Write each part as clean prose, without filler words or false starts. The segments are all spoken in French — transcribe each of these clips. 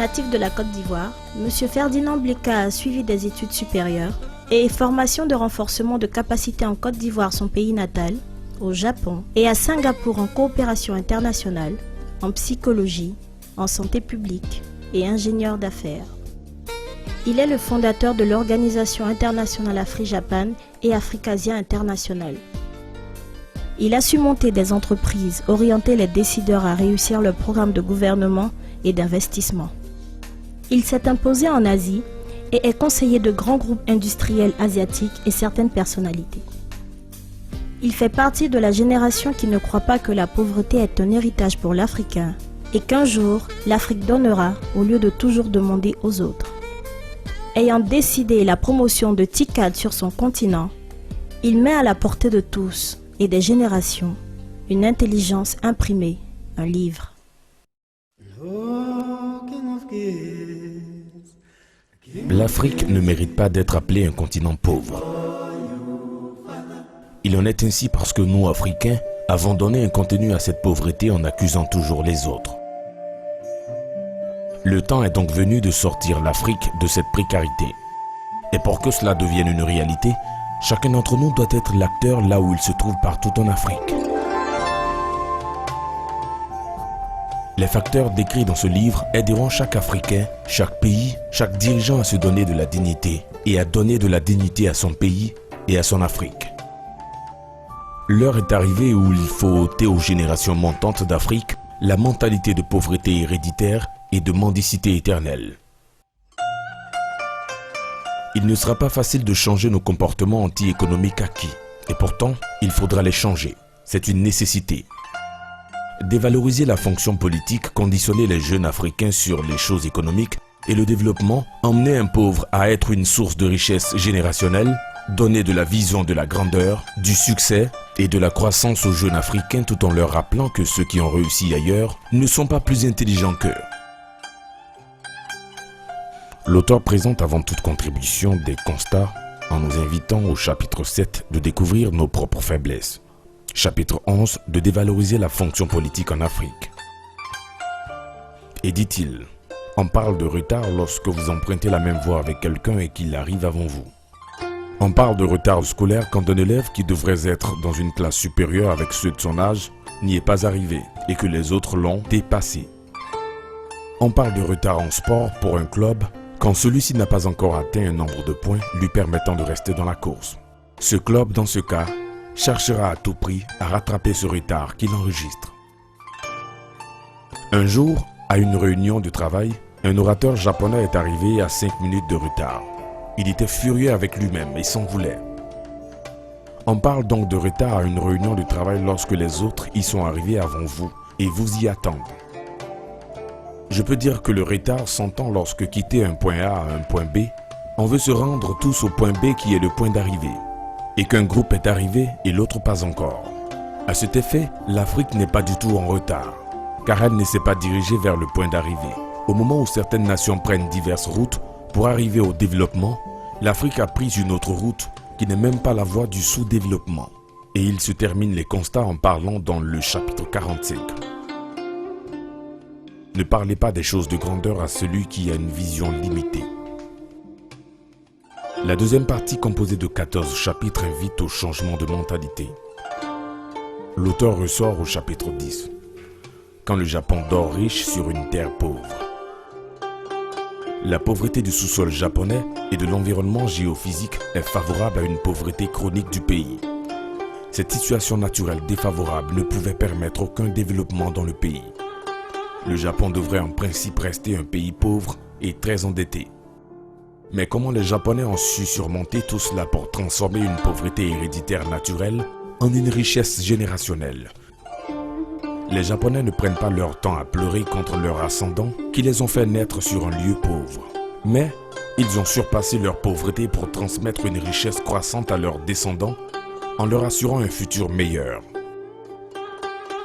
Natif de la Côte d'Ivoire, M. Ferdinand Blika a suivi des études supérieures et formation de renforcement de capacités en Côte d'Ivoire, son pays natal, au Japon et à Singapour en coopération internationale, en psychologie, en santé publique et ingénieur d'affaires. Il est le fondateur de l'organisation internationale Afri-Japan et Africasia International. Il a su monter des entreprises, orienter les décideurs à réussir leur programme de gouvernement et d'investissement. Il s'est imposé en Asie et est conseiller de grands groupes industriels asiatiques et certaines personnalités. Il fait partie de la génération qui ne croit pas que la pauvreté est un héritage pour l'Africain et qu'un jour, l'Afrique donnera au lieu de toujours demander aux autres. Ayant décidé la promotion de TICAD sur son continent, il met à la portée de tous et des générations une intelligence imprimée, un livre. L'Afrique ne mérite pas d'être appelée un continent pauvre. Il en est ainsi parce que nous, Africains, avons donné un contenu à cette pauvreté en accusant toujours les autres. Le temps est donc venu de sortir l'Afrique de cette précarité. Et pour que cela devienne une réalité, chacun d'entre nous doit être l'acteur là où il se trouve partout en Afrique. Les facteurs décrits dans ce livre aideront chaque Africain, chaque pays, chaque dirigeant à se donner de la dignité et à donner de la dignité à son pays et à son Afrique. L'heure est arrivée où il faut ôter aux générations montantes d'Afrique la mentalité de pauvreté héréditaire et de mendicité éternelle. Il ne sera pas facile de changer nos comportements anti-économiques acquis, et pourtant, il faudra les changer. C'est une nécessité. Dévaloriser la fonction politique, conditionner les jeunes Africains sur les choses économiques et le développement, emmener un pauvre à être une source de richesse générationnelle, donner de la vision de la grandeur, du succès et de la croissance aux jeunes Africains tout en leur rappelant que ceux qui ont réussi ailleurs ne sont pas plus intelligents qu'eux. L'auteur présente avant toute contribution des constats en nous invitant au chapitre 7 de découvrir nos propres faiblesses. Chapitre 11 de dévaloriser la fonction politique en Afrique. Et dit-il, on parle de retard lorsque vous empruntez la même voie avec quelqu'un et qu'il arrive avant vous. On parle de retard scolaire quand un élève qui devrait être dans une classe supérieure avec ceux de son âge n'y est pas arrivé et que les autres l'ont dépassé. On parle de retard en sport pour un club quand celui-ci n'a pas encore atteint un nombre de points lui permettant de rester dans la course. Ce club, dans ce cas, cherchera à tout prix à rattraper ce retard qu'il enregistre. Un jour, à une réunion de travail, un orateur japonais est arrivé à 5 minutes de retard. Il était furieux avec lui-même et s'en voulait. On parle donc de retard à une réunion de travail lorsque les autres y sont arrivés avant vous et vous y attendent. Je peux dire que le retard s'entend lorsque quitter un point A à un point B, on veut se rendre tous au point B qui est le point d'arrivée, et qu'un groupe est arrivé et l'autre pas encore. À cet effet, l'Afrique n'est pas du tout en retard, car elle ne s'est pas dirigée vers le point d'arrivée. Au moment où certaines nations prennent diverses routes pour arriver au développement, l'Afrique a pris une autre route qui n'est même pas la voie du sous-développement. Et il se termine les constats en parlant dans le chapitre 45. Ne parlez pas des choses de grandeur à celui qui a une vision limitée. La deuxième partie, composée de 14 chapitres, invite au changement de mentalité. L'auteur ressort au chapitre 10. Quand le Japon dort riche sur une terre pauvre. La pauvreté du sous-sol japonais et de l'environnement géophysique est favorable à une pauvreté chronique du pays. Cette situation naturelle défavorable ne pouvait permettre aucun développement dans le pays. Le Japon devrait en principe rester un pays pauvre et très endetté. Mais comment les Japonais ont su surmonter tout cela pour transformer une pauvreté héréditaire naturelle en une richesse générationnelle? Les Japonais ne prennent pas leur temps à pleurer contre leurs ascendants qui les ont fait naître sur un lieu pauvre. Mais ils ont surpassé leur pauvreté pour transmettre une richesse croissante à leurs descendants en leur assurant un futur meilleur.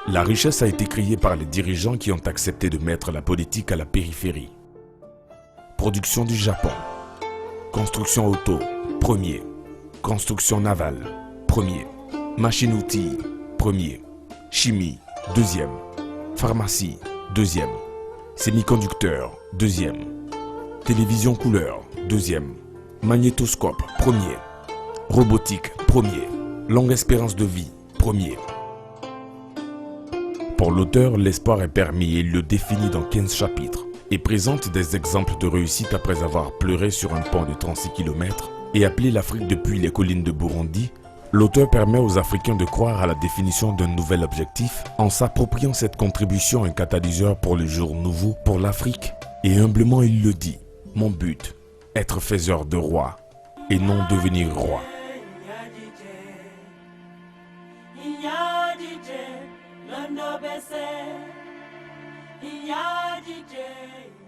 La richesse a été créée par les dirigeants qui ont accepté de mettre la politique à la périphérie. Production du Japon. Construction auto, premier. Construction navale, premier. Machine-outils, premier. Chimie, deuxième. Pharmacie, deuxième. Semi-conducteur, deuxième. Télévision couleur, deuxième. Magnétoscope, premier. Robotique, premier. Longue espérance de vie, premier. Pour l'auteur, l'espoir est permis et il le définit dans 15 chapitres et présente des exemples de réussite après avoir pleuré sur un pont de 36 km et appelé l'Afrique depuis les collines de Burundi. L'auteur permet aux Africains de croire à la définition d'un nouvel objectif en s'appropriant cette contribution un catalyseur pour les jours nouveaux pour l'Afrique. Et humblement il le dit, mon but, être faiseur de rois et non devenir roi. Londobese, Iyadije.